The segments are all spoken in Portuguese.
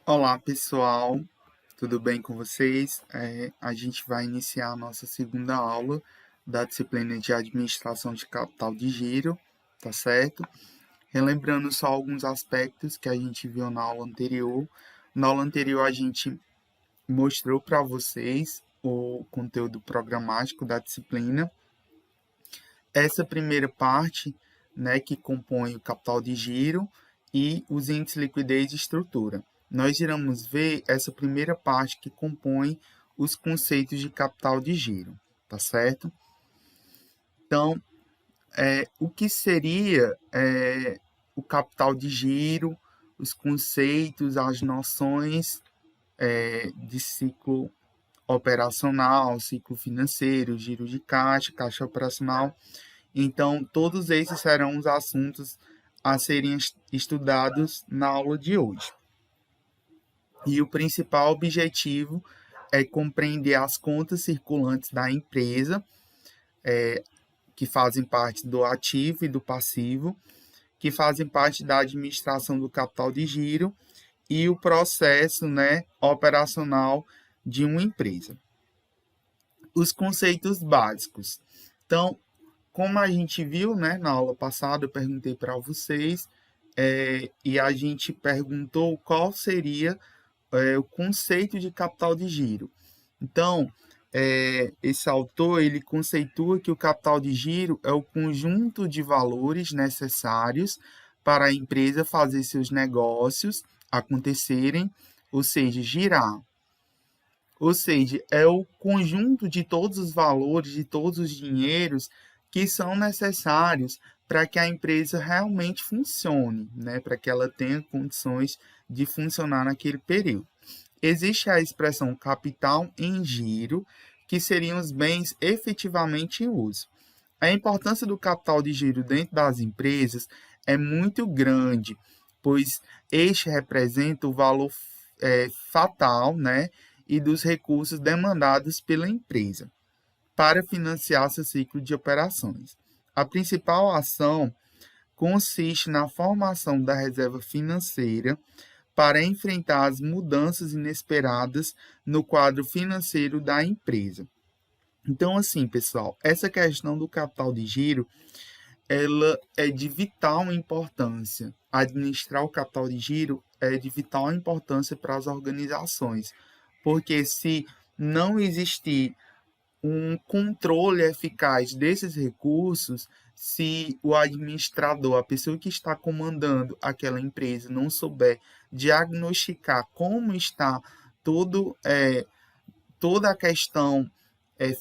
Olá, pessoal, tudo bem com vocês? A gente vai iniciar a nossa segunda aula da disciplina de Administração de Capital de Giro, tá certo? Relembrando só alguns aspectos que a gente viu na aula anterior. Na aula anterior, a gente mostrou para vocês o conteúdo programático da disciplina. Essa primeira parte, né, que compõe o capital de giro e os índices de liquidez e estrutura. Nós iremos ver essa primeira parte que compõe os conceitos de capital de giro, tá certo? Então, o que seria o capital de giro, os conceitos, as noções de ciclo operacional, ciclo financeiro, giro de caixa, caixa operacional. Então, todos esses serão os assuntos a serem estudados na aula de hoje. E o principal objetivo é compreender as contas circulantes da empresa, que fazem parte do ativo e do passivo, que fazem parte da administração do capital de giro e o processo, operacional de uma empresa. Os conceitos básicos. Então, como a gente viu, na aula passada, eu perguntei para vocês e a gente perguntou qual seria o conceito de capital de giro. Então, esse autor ele conceitua que o capital de giro é o conjunto de valores necessários para a empresa fazer seus negócios acontecerem, ou seja, girar. Ou seja, é o conjunto de todos os valores, de todos os dinheiros que são necessários para que a empresa realmente funcione, para que ela tenha condições de funcionar naquele período. Existe a expressão capital em giro, que seriam os bens efetivamente em uso. A importância do capital de giro dentro das empresas é muito grande, pois este representa o valor fatal, e dos recursos demandados pela empresa para financiar seu ciclo de operações. A principal ação consiste na formação da reserva financeira para enfrentar as mudanças inesperadas no quadro financeiro da empresa. Então, assim, pessoal, essa questão do capital de giro, ela é de vital importância. Administrar o capital de giro é de vital importância para as organizações, porque se não existir um controle eficaz desses recursos, se o administrador, a pessoa que está comandando aquela empresa, não souber diagnosticar como está todo, toda a questão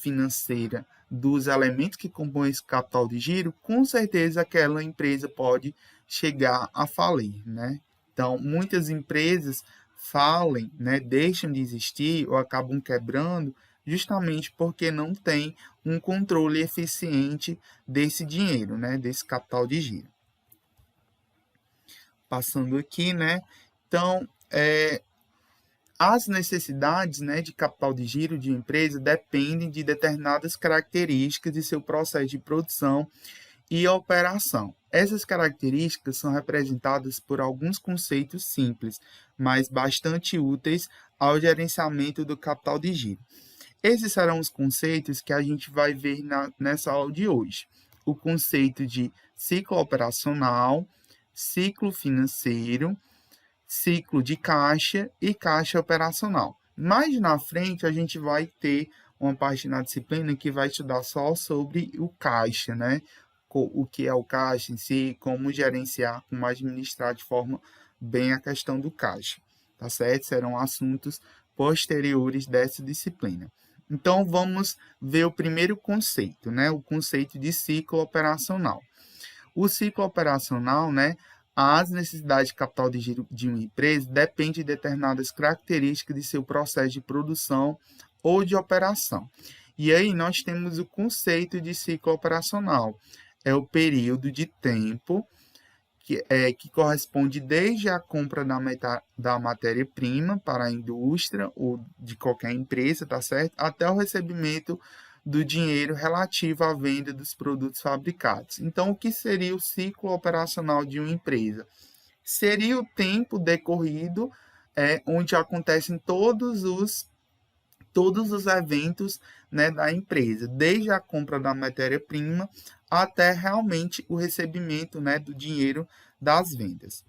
financeira dos elementos que compõem esse capital de giro, com certeza aquela empresa pode chegar a falir, Então, muitas empresas falem, deixam de existir ou acabam quebrando justamente porque não tem um controle eficiente desse dinheiro, desse capital de giro. Passando aqui, Então, as necessidades de capital de giro de uma empresa dependem de determinadas características de seu processo de produção e operação. Essas características são representadas por alguns conceitos simples, mas bastante úteis ao gerenciamento do capital de giro. Esses serão os conceitos que a gente vai ver nessa aula de hoje. O conceito de ciclo operacional, ciclo financeiro, ciclo de caixa e caixa operacional. Mais na frente, a gente vai ter uma parte na disciplina que vai estudar só sobre o caixa, O que é o caixa em si, como gerenciar, como administrar de forma bem a questão do caixa, tá certo? Serão assuntos posteriores dessa disciplina. Então, vamos ver o primeiro conceito, O conceito de ciclo operacional. O ciclo operacional, as necessidades de capital de giro de uma empresa dependem de determinadas características de seu processo de produção ou de operação. E aí nós temos o conceito de ciclo operacional. É o período de tempo que corresponde desde a compra da matéria-prima para a indústria ou de qualquer empresa, tá certo? Até o recebimento do dinheiro relativo à venda dos produtos fabricados. Então, o que seria o ciclo operacional de uma empresa? Seria o tempo decorrido é onde acontecem todos os eventos, né, da empresa, desde a compra da matéria-prima até realmente o recebimento, né, do dinheiro das vendas.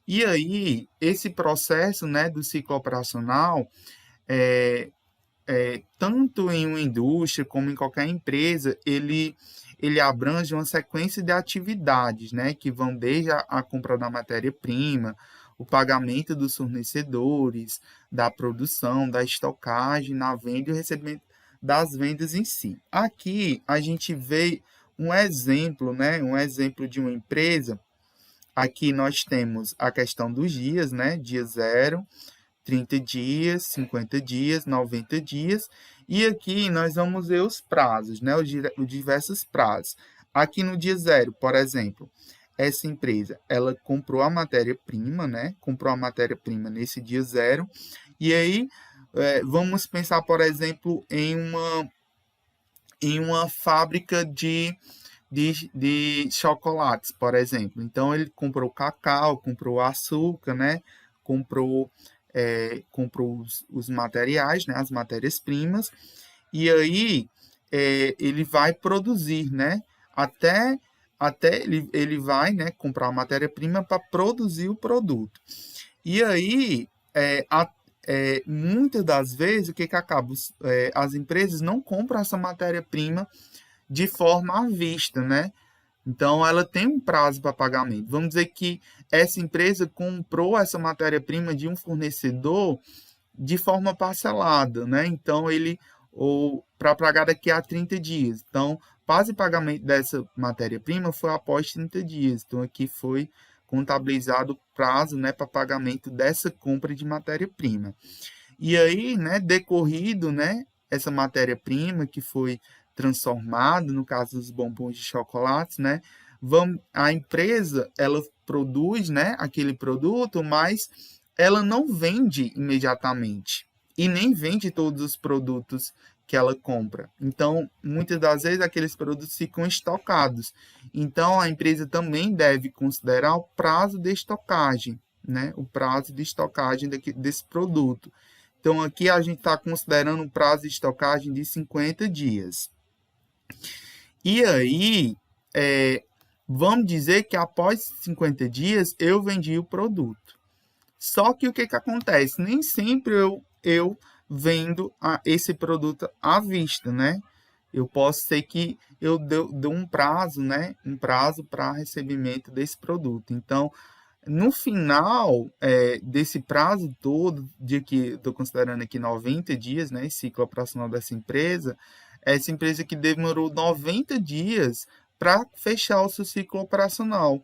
E aí, esse processo, né, do ciclo operacional, é, tanto em uma indústria como em qualquer empresa, ele abrange uma sequência de atividades, né, que vão desde a compra da matéria-prima, o pagamento dos fornecedores, da produção, da estocagem, na venda e o recebimento das vendas em si. Aqui a gente vê um exemplo, né, um exemplo de uma empresa. Aqui nós temos a questão dos dias, né, dia zero, 30 dias, 50 dias, 90 dias. E aqui nós vamos ver os prazos, né? Os diversos prazos. Aqui no dia zero, por exemplo, essa empresa, ela comprou a matéria-prima, né? Comprou a matéria-prima nesse dia zero. E aí, vamos pensar, por exemplo, em uma fábrica de chocolates, por exemplo. Então, ele comprou cacau, comprou açúcar, né? Comprou os materiais, né? As matérias-primas, e aí ele vai produzir, né? Até ele vai, né, comprar a matéria-prima para produzir o produto. E aí, muitas das vezes, o que acaba? As empresas não compram essa matéria-prima de forma à vista, né? Então, ela tem um prazo para pagamento. Vamos dizer que essa empresa comprou essa matéria-prima de um fornecedor de forma parcelada, né? Então, ou para pagar daqui a 30 dias. Então, prazo de pagamento dessa matéria-prima foi após 30 dias. Então, aqui foi contabilizado o prazo, né, para pagamento dessa compra de matéria-prima. E aí, né, decorrido, né, essa matéria-prima que foi transformada, no caso dos bombons de chocolate, né, a empresa, ela produz, né, aquele produto, mas ela não vende imediatamente e nem vende todos os produtos que ela compra. Então, muitas das vezes aqueles produtos ficam estocados. Então, a empresa também deve considerar o prazo de estocagem, né, o prazo de estocagem desse produto. Então, aqui a gente está considerando um prazo de estocagem de 50 dias. E aí, vamos dizer que após 50 dias eu vendi o produto. Só que o que acontece? Nem sempre eu vendo esse produto à vista, né? Eu posso ser que eu dou um prazo, né? Um prazo para recebimento desse produto. Então, no final desse prazo todo, de que estou considerando aqui 90 dias, né, esse ciclo operacional dessa empresa, essa empresa que demorou 90 dias para fechar o seu ciclo operacional,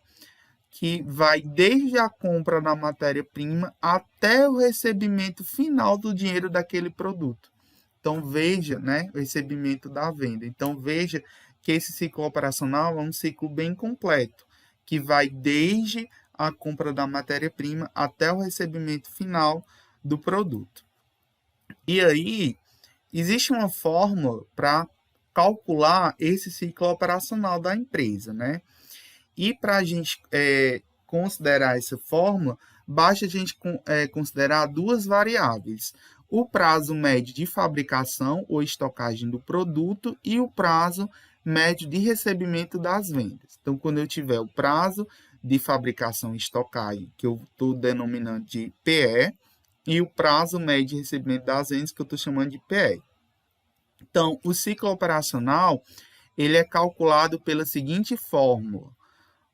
que vai desde a compra da matéria-prima até o recebimento final do dinheiro daquele produto. Então, veja, né, o recebimento da venda. Então, veja que esse ciclo operacional é um ciclo bem completo, que vai desde a compra da matéria-prima até o recebimento final do produto. E aí, existe uma fórmula para calcular esse ciclo operacional da empresa, né? E para a gente considerar essa fórmula, basta a gente considerar duas variáveis: o prazo médio de fabricação ou estocagem do produto e o prazo médio de recebimento das vendas. Então, quando eu tiver o prazo de fabricação e estocagem, que eu estou denominando de PE, e o prazo médio de recebimento das vendas, que eu estou chamando de PE. Então, o ciclo operacional ele é calculado pela seguinte fórmula: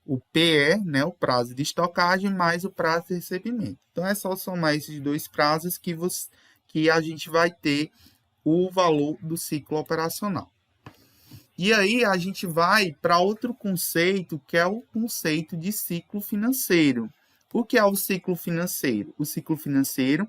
o PE, né, o prazo de estocagem, mais o prazo de recebimento. Então, é só somar esses dois prazos que a gente vai ter o valor do ciclo operacional. E aí, a gente vai para outro conceito, que é o conceito de ciclo financeiro. O que é o ciclo financeiro? O ciclo financeiro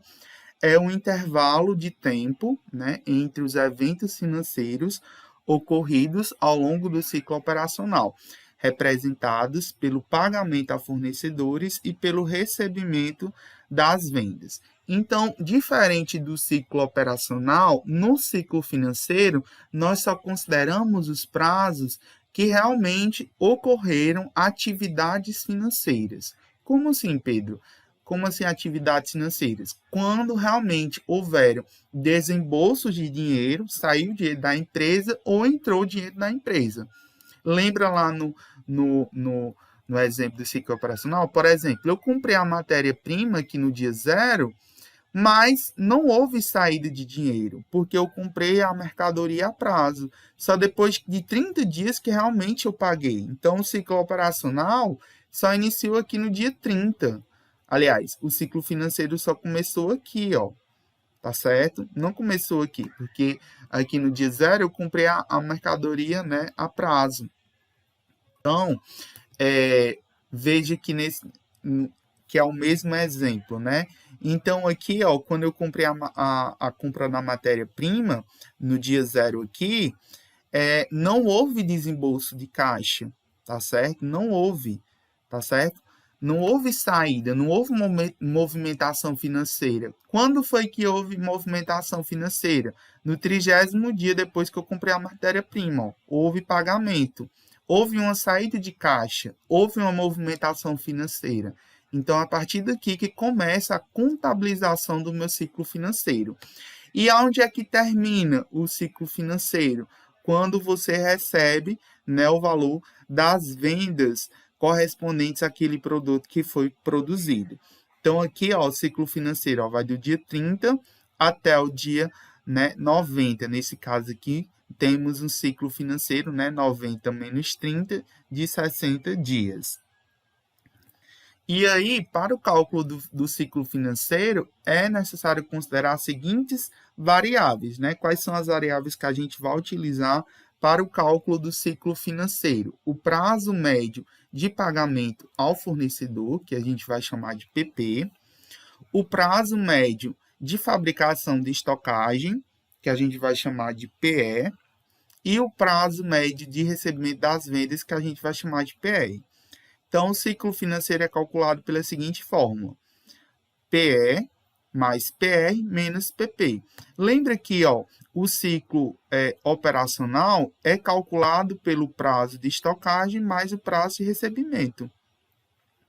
é um intervalo de tempo, né, entre os eventos financeiros ocorridos ao longo do ciclo operacional, representados pelo pagamento a fornecedores e pelo recebimento das vendas. Então, diferente do ciclo operacional, no ciclo financeiro, nós só consideramos os prazos que realmente ocorreram atividades financeiras. Como assim, Pedro? Como assim atividades financeiras? Quando realmente houveram desembolsos de dinheiro, saiu dinheiro da empresa ou entrou dinheiro na empresa. Lembra lá no exemplo do ciclo operacional? Por exemplo, eu comprei a matéria-prima aqui no dia 0, mas não houve saída de dinheiro, porque eu comprei a mercadoria a prazo. Só depois de 30 dias que realmente eu paguei. Então, o ciclo operacional só iniciou aqui no dia 30. Aliás, o ciclo financeiro só começou aqui, ó. Tá certo? Não começou aqui, porque aqui no dia 0 eu comprei a mercadoria, né, a prazo. Então, veja que que é o mesmo exemplo, né? Então, aqui, ó, quando eu comprei a compra da matéria-prima, no dia 0 aqui, não houve desembolso de caixa, tá certo? Não houve, tá certo? Não houve saída, não houve movimentação financeira. Quando foi que houve movimentação financeira? No 30º dia depois que eu comprei a matéria-prima, houve pagamento. Houve uma saída de caixa, houve uma movimentação financeira. Então, a partir daqui que começa a contabilização do meu ciclo financeiro. E aonde é que termina o ciclo financeiro? Quando você recebe, né, o valor das vendas correspondentes àquele produto que foi produzido. Então, aqui, ó, o ciclo financeiro, ó, vai do dia 30 até o dia, né, 90. Nesse caso aqui, temos um ciclo financeiro, né, 90 menos 30, de 60 dias. E aí, para o cálculo do ciclo financeiro, é necessário considerar as seguintes variáveis, né? Quais são as variáveis que a gente vai utilizar para o cálculo do ciclo financeiro? O prazo médio de pagamento ao fornecedor, que a gente vai chamar de PP, o prazo médio de fabricação de estocagem, que a gente vai chamar de PE, e o prazo médio de recebimento das vendas, que a gente vai chamar de PR. Então, o ciclo financeiro é calculado pela seguinte fórmula: PE mais PR menos PP. Lembra que, ó, o ciclo operacional é calculado pelo prazo de estocagem mais o prazo de recebimento,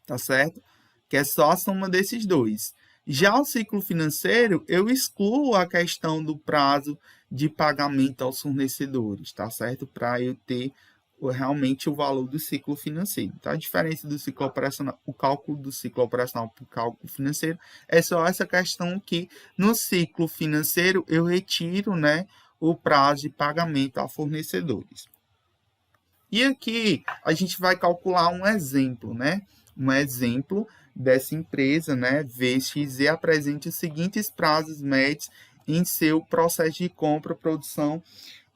tá certo? Que é só a soma desses dois. Já o ciclo financeiro, eu excluo a questão do prazo de pagamento aos fornecedores, tá certo? Para eu ter realmente o valor do ciclo financeiro. Então, a diferença do ciclo operacional, o cálculo do ciclo operacional para o cálculo financeiro, é só essa questão que no ciclo financeiro eu retiro, né, o prazo de pagamento a fornecedores. E aqui a gente vai calcular um exemplo, né? Um exemplo dessa empresa, né? VXZ apresente os seguintes prazos médios em seu processo de compra, produção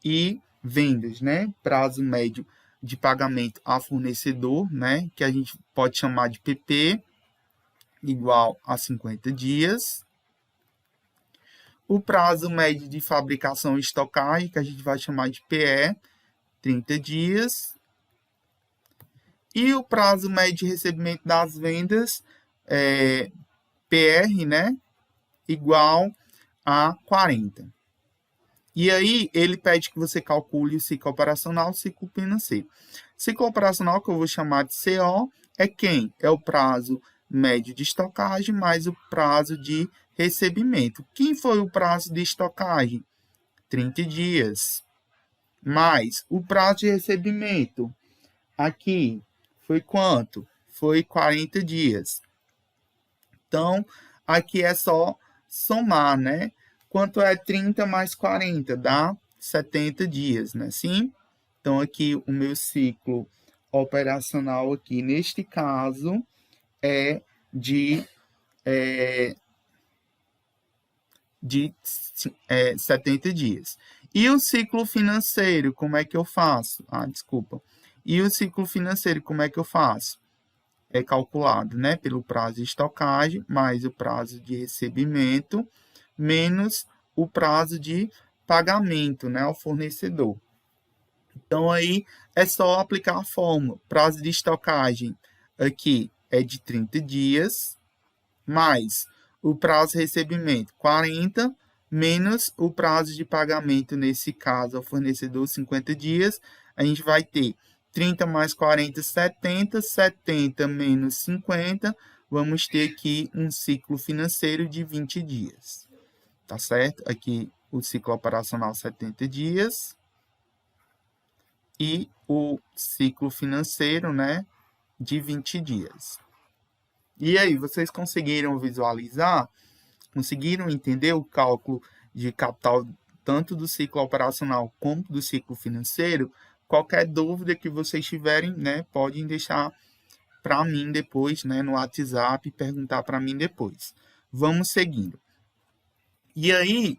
e vendas, né? Prazo médio de pagamento a fornecedor, né? Que a gente pode chamar de PP, igual a 50 dias. O prazo médio de fabricação e estocagem, que a gente vai chamar de PE, 30 dias. E o prazo médio de recebimento das vendas, PR, né? Igual a 40. E aí, ele pede que você calcule o ciclo operacional e o ciclo financeiro. Ciclo operacional, que eu vou chamar de CO, é quem? É o prazo médio de estocagem mais o prazo de recebimento. Quem foi o prazo de estocagem? 30 dias. Mais o prazo de recebimento. Aqui, foi quanto? Foi 40 dias. Então, aqui é só somar, né? Quanto é 30 mais 40? Dá 70 dias, né? Sim? Então, aqui o meu ciclo operacional aqui, neste caso, é de 70 dias. E o ciclo financeiro, como é que eu faço? Desculpa. E o ciclo financeiro, como é que eu faço? É calculado, né, pelo prazo de estocagem, mais o prazo de recebimento, menos o prazo de pagamento, né, ao fornecedor. Então, aí é só aplicar a fórmula. Prazo de estocagem aqui é de 30 dias, mais o prazo de recebimento, 40, menos o prazo de pagamento, nesse caso, ao fornecedor, 50 dias, a gente vai ter 30 mais 40, 70, 70 menos 50, vamos ter aqui um ciclo financeiro de 20 dias, tá certo? Aqui o ciclo operacional 70 dias e o ciclo financeiro, né, de 20 dias. E aí, vocês conseguiram visualizar? Conseguiram entender o cálculo de capital tanto do ciclo operacional como do ciclo financeiro? Qualquer dúvida que vocês tiverem, né, podem deixar para mim depois, né, no WhatsApp, perguntar para mim depois. Vamos seguindo. E aí,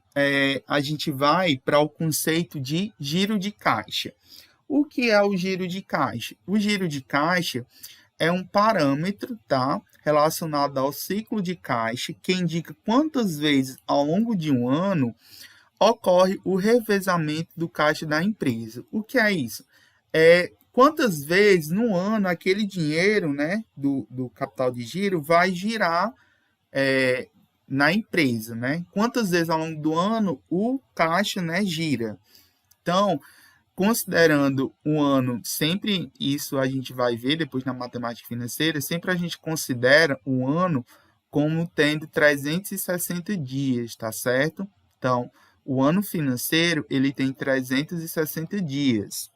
a gente vai para o conceito de giro de caixa. O que é o giro de caixa? O giro de caixa é um parâmetro, tá, relacionado ao ciclo de caixa que indica quantas vezes ao longo de um ano ocorre o revezamento do caixa da empresa. O que é isso? É quantas vezes no ano aquele dinheiro, né, do capital de giro vai girar na empresa, né? Quantas vezes ao longo do ano o caixa, né, gira. Então, considerando um ano, sempre isso a gente vai ver depois na matemática financeira, sempre a gente considera um ano como tendo 360 dias, tá certo? Então, o ano financeiro, ele tem 360 dias.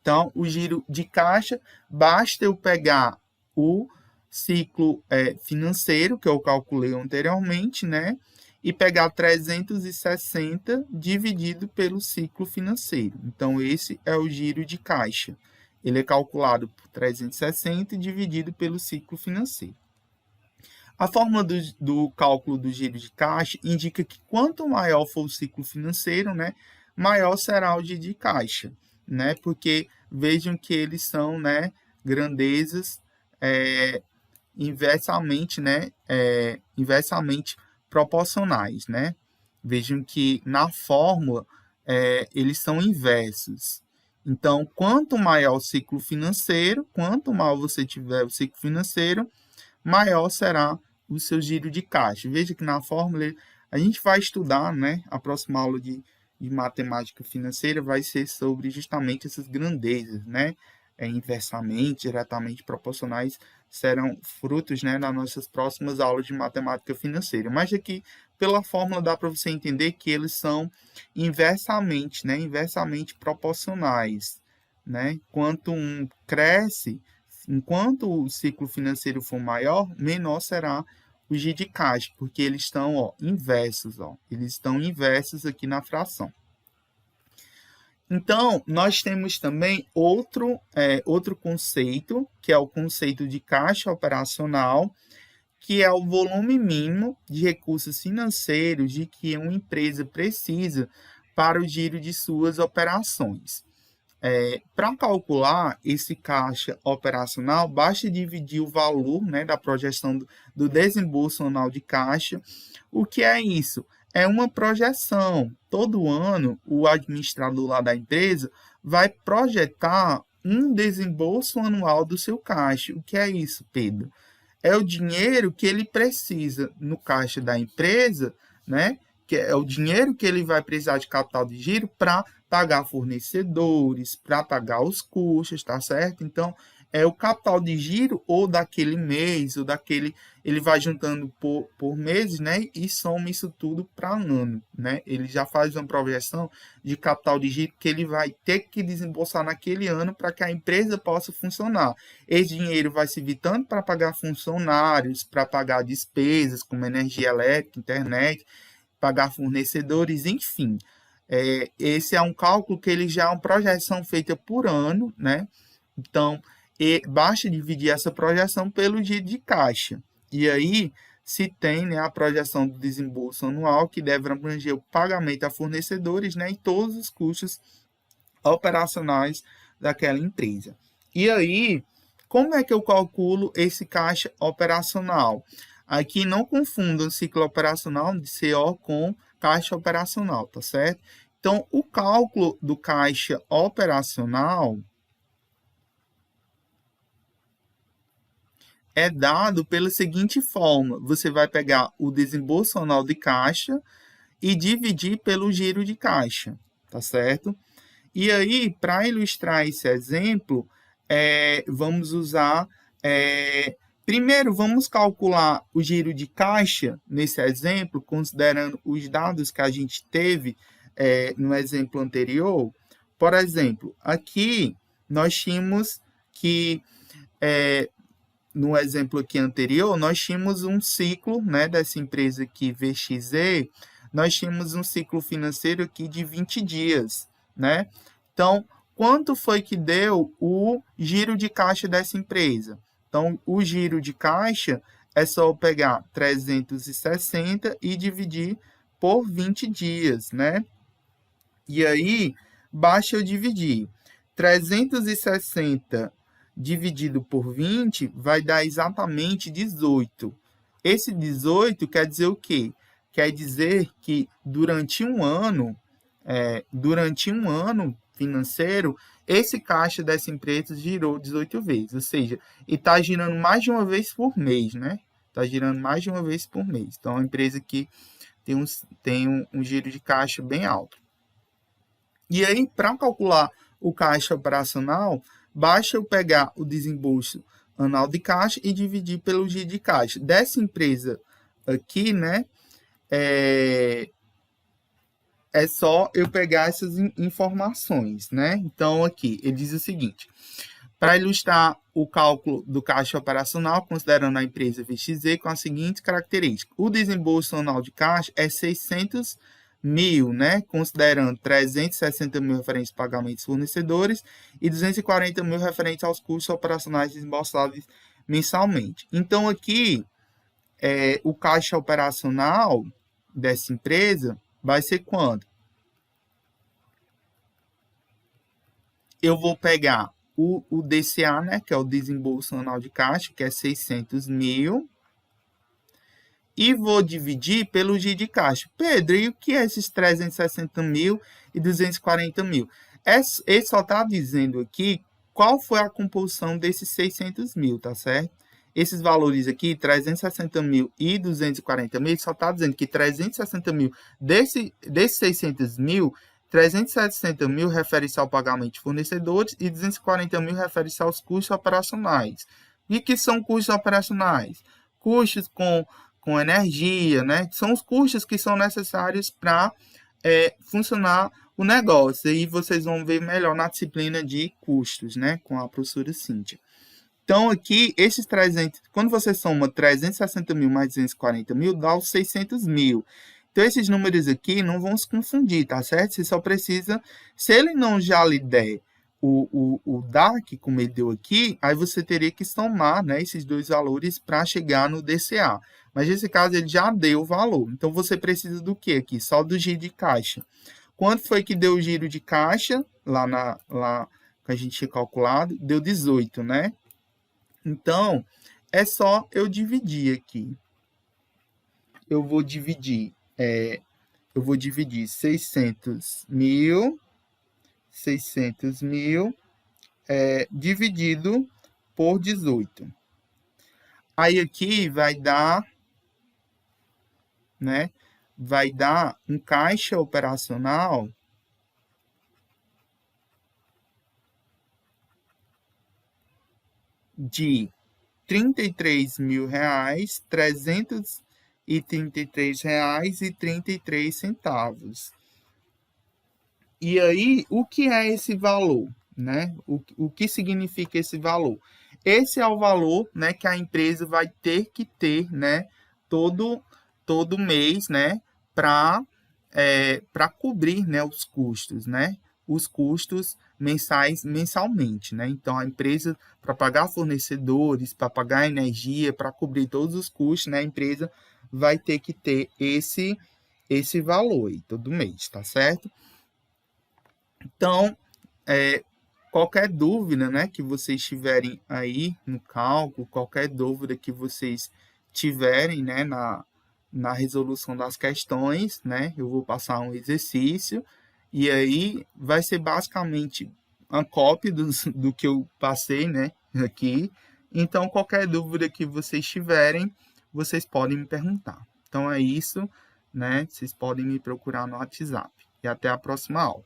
Então, o giro de caixa, basta eu pegar o ciclo financeiro, que eu calculei anteriormente, né? E pegar 360 dividido pelo ciclo financeiro. Então, esse é o giro de caixa. Ele é calculado por 360 dividido pelo ciclo financeiro. A fórmula do cálculo do giro de caixa indica que quanto maior for o ciclo financeiro, né, maior será o giro de caixa, né? Porque vejam que eles são, né, grandezas inversamente, né, inversamente proporcionais, né? Vejam que na fórmula eles são inversos. Então, quanto maior o ciclo financeiro, quanto maior você tiver o ciclo financeiro, maior será o seu giro de caixa. Veja que na fórmula a gente vai estudar, né? A próxima aula de matemática financeira vai ser sobre justamente essas grandezas, né? Inversamente, diretamente proporcionais, serão frutos, né, das nossas próximas aulas de matemática financeira. Mas aqui, pela fórmula, dá para você entender que eles são inversamente, né? Inversamente proporcionais, né? Quanto um cresce, enquanto o ciclo financeiro for maior, menor será o giro de caixa, porque eles estão inversos. Eles estão inversos aqui na fração. Então, nós temos também outro conceito, que é o conceito de caixa operacional, que é o volume mínimo de recursos financeiros de que uma empresa precisa para o giro de suas operações. Para calcular esse caixa operacional, basta dividir o valor, né, da projeção do desembolso anual de caixa. O que é isso? É uma projeção. Todo ano, o administrador lá da empresa vai projetar um desembolso anual do seu caixa. O que é isso, Pedro? É o dinheiro que ele precisa no caixa da empresa, né? Que é o dinheiro que ele vai precisar de capital de giro para pagar fornecedores, para pagar os custos, tá certo? Então, é o capital de giro ou daquele mês, ou daquele... Ele vai juntando por meses, né? E soma isso tudo para ano, né? Ele já faz uma projeção de capital de giro que ele vai ter que desembolsar naquele ano para que a empresa possa funcionar. Esse dinheiro vai servir tanto para pagar funcionários, para pagar despesas como energia elétrica, internet, pagar fornecedores, enfim. Esse é um cálculo que ele já é uma projeção feita por ano, né? Então, basta dividir essa projeção pelo giro de caixa. E aí se tem, né, a projeção do desembolso anual, que deve abranger o pagamento a fornecedores, né, e todos os custos operacionais daquela empresa. E aí, como é que eu calculo esse caixa operacional? Aqui não confundam o ciclo operacional de CO com caixa operacional, tá certo? Então, o cálculo do caixa operacional é dado pela seguinte forma: você vai pegar o desembolso anual de caixa e dividir pelo giro de caixa, tá certo? E aí, para ilustrar esse exemplo, vamos usar Primeiro, vamos calcular o giro de caixa nesse exemplo, considerando os dados que a gente teve no exemplo anterior. Por exemplo, aqui nós tínhamos que, no exemplo aqui anterior, nós tínhamos um ciclo, né, dessa empresa aqui, VXZ, nós tínhamos um ciclo financeiro aqui de 20 dias, né? Então, quanto foi que deu o giro de caixa dessa empresa? Então, o giro de caixa é só eu pegar 360 e dividir por 20 dias, né? E aí, basta eu dividir. 360 dividido por 20 vai dar exatamente 18. Esse 18 quer dizer o quê? Quer dizer que durante um ano financeiro, esse caixa dessa empresa girou 18 vezes, ou seja, e está girando mais de uma vez por mês, né? Está girando mais de uma vez por mês. Então, é uma empresa que tem um giro de caixa bem alto. E aí, para calcular o caixa operacional, basta eu pegar o desembolso anual de caixa e dividir pelo giro de caixa. Dessa empresa aqui, né, é só eu pegar essas informações, né? Então, aqui, ele diz o seguinte: para ilustrar o cálculo do caixa operacional, considerando a empresa VXZ com a seguinte característica: o desembolso anual de caixa é 600 mil, né? Considerando 360 mil referentes a pagamentos fornecedores e 240 mil referentes aos custos operacionais desembolsáveis mensalmente. Então, aqui, o caixa operacional dessa empresa vai ser quanto? Eu vou pegar o DCA, né, que é o desembolso anual de caixa, que é 600 mil, e vou dividir pelo giro de caixa. Pedro, e o que é esses 360 mil e 240 mil? Ele só está dizendo aqui qual foi a composição desses 600 mil, tá certo? Esses valores aqui, 360 mil e 240 mil, só está dizendo que 360 mil desses 600 mil, 360 mil refere-se ao pagamento de fornecedores e 240 mil refere-se aos custos operacionais. E que são custos operacionais? Custos com energia, né? São os custos que são necessários para funcionar o negócio. E vocês vão ver melhor na disciplina de custos, né? Com a professora Cíntia. Então, aqui, esses 300, quando você soma 360 mil mais 240 mil, dá os 600 mil. Então, esses números aqui não vão se confundir, tá certo? Você só precisa, se ele não já lhe der o DAC, como ele deu aqui, aí você teria que somar, né, esses dois valores para chegar no DCA. Mas, nesse caso, ele já deu o valor. Então, você precisa do que aqui? Só do giro de caixa. Quanto foi que deu o giro de caixa? Lá que a gente tinha calculado, deu 18, né? Então, é só eu dividir aqui. Eu vou dividir 600 mil dividido por 18. Aí aqui vai dar, né? Vai dar um caixa operacional de R$ 333.333,33. E aí, o que é esse valor, né? O que significa esse valor? Esse é o valor, né, que a empresa vai ter que ter, né, todo mês, né, para cobrir, né, os custos, né? Os custos mensalmente, né? Então, a empresa, para pagar fornecedores, para pagar energia, para cobrir todos os custos, né, a empresa vai ter que ter esse valor aí, todo mês, tá certo? Então, qualquer dúvida, né, que vocês tiverem aí no cálculo, qualquer dúvida que vocês tiverem, né, na resolução das questões, né, eu vou passar um exercício e aí vai ser basicamente uma cópia do que eu passei, né, aqui. Então, qualquer dúvida que vocês tiverem, vocês podem me perguntar. Então, é isso, né, vocês podem me procurar no WhatsApp. E até a próxima aula.